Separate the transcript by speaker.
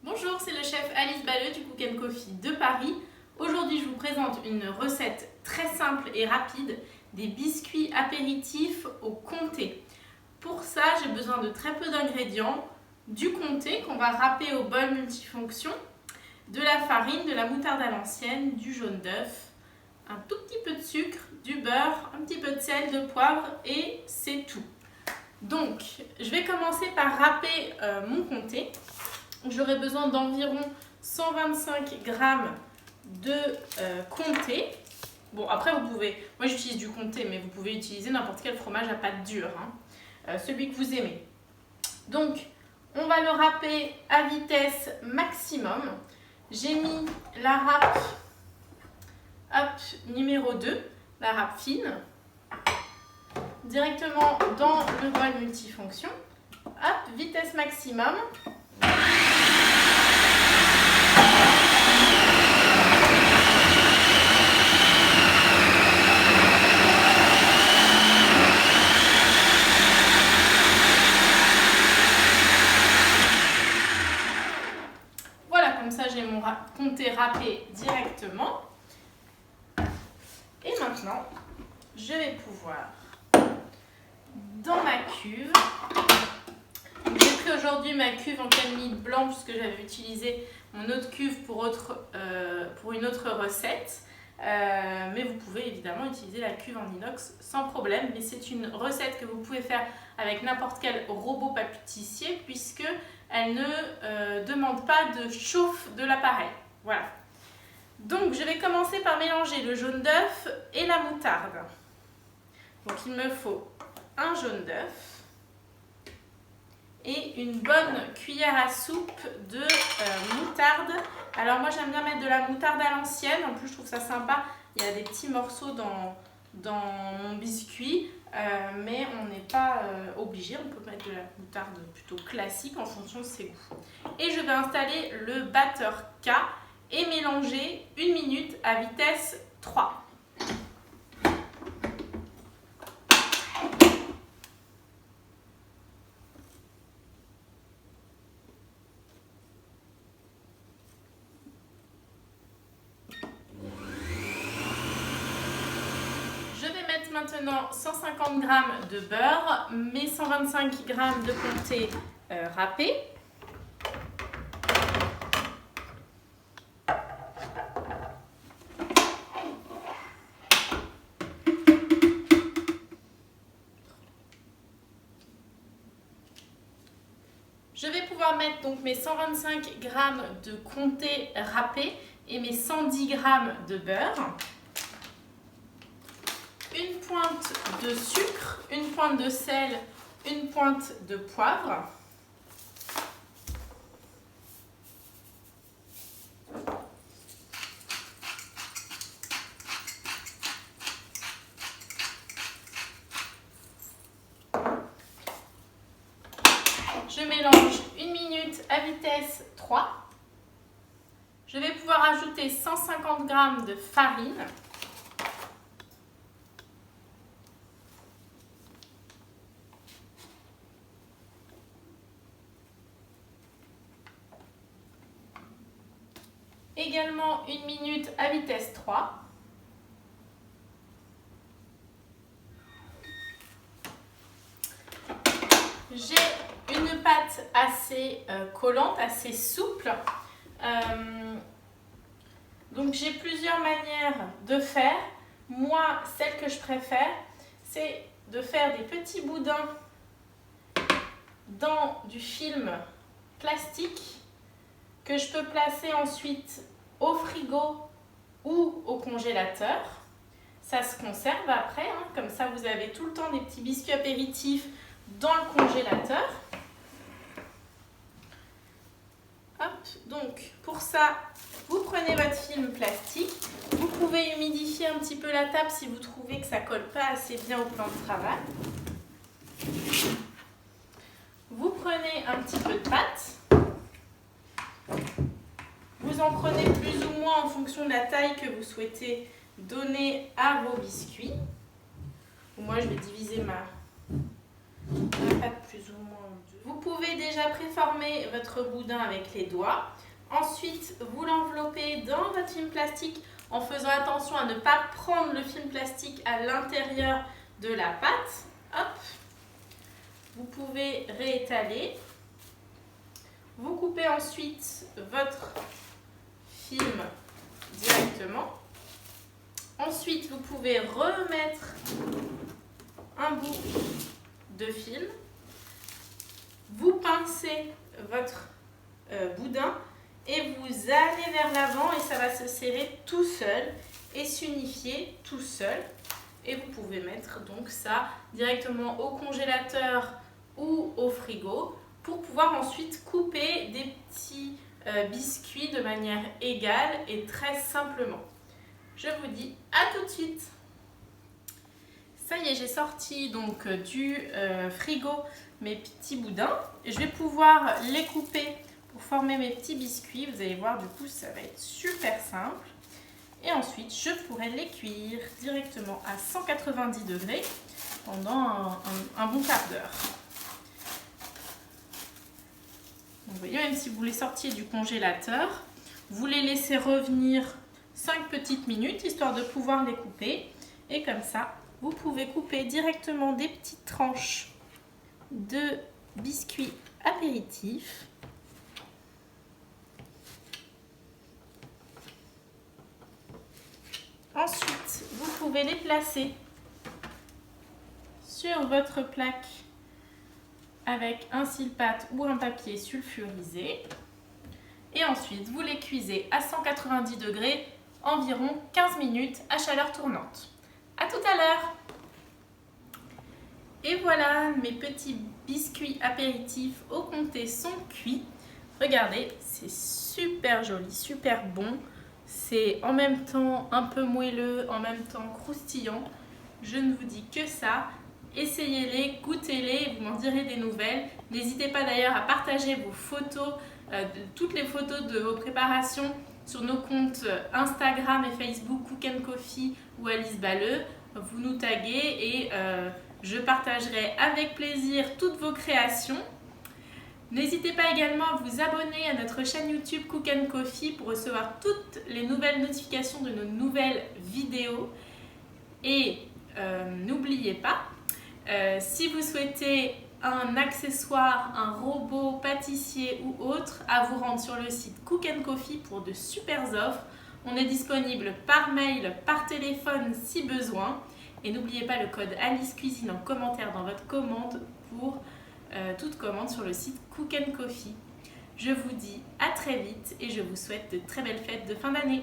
Speaker 1: Bonjour, c'est le chef Alice Balleux du Cook & Coffee de Paris. Aujourd'hui, je vous présente une recette très simple et rapide des biscuits apéritifs au comté. Pour ça, j'ai besoin de très peu d'ingrédients, du comté qu'on va râper au bol multifonction, de la farine, de la moutarde à l'ancienne, du jaune d'œuf, un tout petit peu de sucre, du beurre, un petit peu de sel, de poivre et c'est tout. Donc, je vais commencer par râper mon comté. J'aurai besoin d'environ 125 g de comté. Bon, après vous pouvez, moi j'utilise du comté, mais vous pouvez utiliser n'importe quel fromage à pâte dure, celui que vous aimez. Donc, on va le râper à vitesse maximum. J'ai mis la râpe numéro 2, la râpe fine, directement dans le bol multifonction. Hop, vitesse maximum. Voilà, comme ça j'ai mon comté râpé directement. Et maintenant, je vais pouvoir, dans ma cuve, j'ai pris aujourd'hui ma cuve en calamite blanc puisque j'avais utilisé mon autre cuve pour une autre recette. Mais vous pouvez évidemment utiliser la cuve en inox sans problème. Mais c'est une recette que vous pouvez faire avec n'importe quel robot pâtissier puisque elle ne demande pas de chauffe de l'appareil. Voilà. Donc je vais commencer par mélanger le jaune d'œuf et la moutarde. Donc il me faut un jaune d'œuf et une bonne cuillère à soupe de moutarde. Alors moi j'aime bien mettre de la moutarde à l'ancienne, en plus je trouve ça sympa, il y a des petits morceaux dans mon biscuit, mais on n'est pas obligé, on peut mettre de la moutarde plutôt classique en fonction de ses goûts. Et je vais installer le batteur K et mélanger 1 minute à vitesse 3. Maintenant 150 g de beurre, mes 125 g de comté râpé. Je vais pouvoir mettre donc mes 125 g de comté râpé et mes 110 g de beurre. Une pointe de sucre, une pointe de sel, une pointe de poivre. Je mélange 1 minute à vitesse 3. Je vais pouvoir ajouter 150 g de farine. Également 1 minute à vitesse 3. J'ai une pâte assez collante, assez souple. Donc j'ai plusieurs manières de faire. Moi, celle que je préfère, c'est de faire des petits boudins dans du film plastique que je peux placer ensuite au frigo ou au congélateur. Ça se conserve après, comme ça vous avez tout le temps des petits biscuits apéritifs dans le congélateur. Hop, donc pour ça, vous prenez votre film plastique. Vous pouvez humidifier un petit peu la table si vous trouvez que ça ne colle pas assez bien au plan de travail. Vous prenez un petit peu de pâte. Vous en prenez plus ou moins en fonction de la taille que vous souhaitez donner à vos biscuits. Moi, je vais diviser ma 4 plus ou moins 2. Vous pouvez déjà préformer votre boudin avec les doigts. Ensuite, vous l'enveloppez dans votre film plastique en faisant attention à ne pas prendre le film plastique à l'intérieur de la pâte. Hop. Vous pouvez réétaler. Vous coupez ensuite votre film directement. Ensuite, vous pouvez remettre un bout de film. Vous pincez votre boudin et vous allez vers l'avant et ça va se serrer tout seul et s'unifier tout seul. Et vous pouvez mettre donc ça directement au congélateur ou au frigo pour pouvoir ensuite couper des petits biscuits de manière égale et très simplement. Je vous dis à tout de suite. Ça y est, j'ai sorti donc du frigo mes petits boudins. Je vais pouvoir les couper pour former mes petits biscuits. Vous allez voir, du coup, ça va être super simple. Et ensuite, je pourrai les cuire directement à 190 degrés pendant un bon quart d'heure. Vous voyez, même si vous les sortiez du congélateur, vous les laissez revenir 5 petites minutes, histoire de pouvoir les couper. Et comme ça, vous pouvez couper directement des petites tranches de biscuits apéritifs. Ensuite, vous pouvez les placer sur votre plaque avec un cile-pâte ou un papier sulfurisé. Et ensuite, vous les cuisez à 190 degrés environ 15 minutes à chaleur tournante. À tout à l'heure! Et voilà, mes petits biscuits apéritifs au comté sont cuits. Regardez, c'est super joli, super bon. C'est en même temps un peu moelleux, en même temps croustillant. Je ne vous dis que ça. Essayez-les, goûtez-les, vous m'en direz des nouvelles. N'hésitez pas d'ailleurs à partager vos photos, toutes les photos de vos préparations sur nos comptes Instagram et Facebook Cook & Coffee ou Alice Balleux. Vous nous taguez et je partagerai avec plaisir toutes vos créations. N'hésitez pas également à vous abonner à notre chaîne YouTube Cook & Coffee pour recevoir toutes les nouvelles notifications de nos nouvelles vidéos. Et n'oubliez pas, si vous souhaitez un accessoire, un robot pâtissier ou autre, à vous rendre sur le site Cook & Coffee pour de super offres. On est disponible par mail, par téléphone si besoin. Et n'oubliez pas le code Alice Cuisine en commentaire dans votre commande pour toute commande sur le site Cook & Coffee. Je vous dis à très vite et je vous souhaite de très belles fêtes de fin d'année.